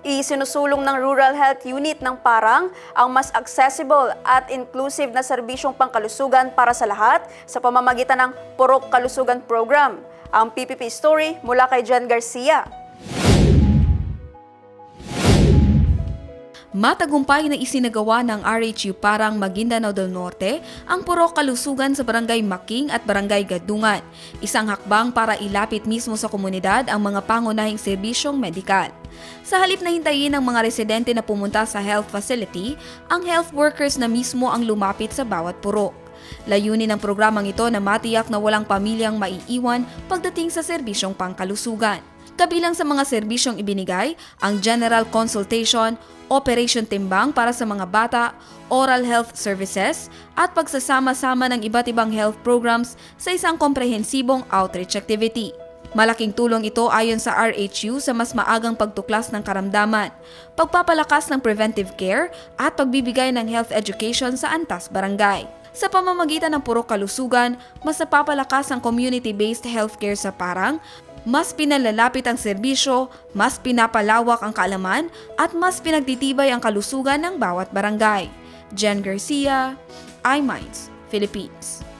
Isinusulong ng Rural Health Unit ng Parang ang mas accessible at inclusive na serbisyong pangkalusugan para sa lahat sa pamamagitan ng Purok Kalusugan Program. Ang PPP Story mula kay Jen Garcia. Matagumpay na isinagawa ng RHU Parang Maguindanao del Norte ang Purok Kalusugan sa Barangay Making at Barangay Gadungan, isang hakbang para ilapit mismo sa komunidad ang mga pangunahing serbisyong medikal. Sa halip na hintayin ng mga residente na pumunta sa health facility, ang health workers na mismo ang lumapit sa bawat purok. Layunin ng programang ito na matiyak na walang pamilyang maiiwan pagdating sa serbisyong pangkalusugan. Kabilang sa mga serbisyong ibinigay, ang general consultation, operation timbang para sa mga bata, oral health services, at pagsasama-sama ng iba't ibang health programs sa isang komprehensibong outreach activity. Malaking tulong ito ayon sa RHU sa mas maagang pagtuklas ng karamdaman, pagpapalakas ng preventive care, at pagbibigay ng health education sa antas barangay. Sa pamamagitan ng Purok Kalusugan, mas napapalakas ang community-based healthcare sa Parang, mas pinalalapit ang serbisyo, mas pinapalawak ang kaalaman, at mas pinagtitibay ang kalusugan ng bawat barangay. Jen Garcia, iMinds, Philippines.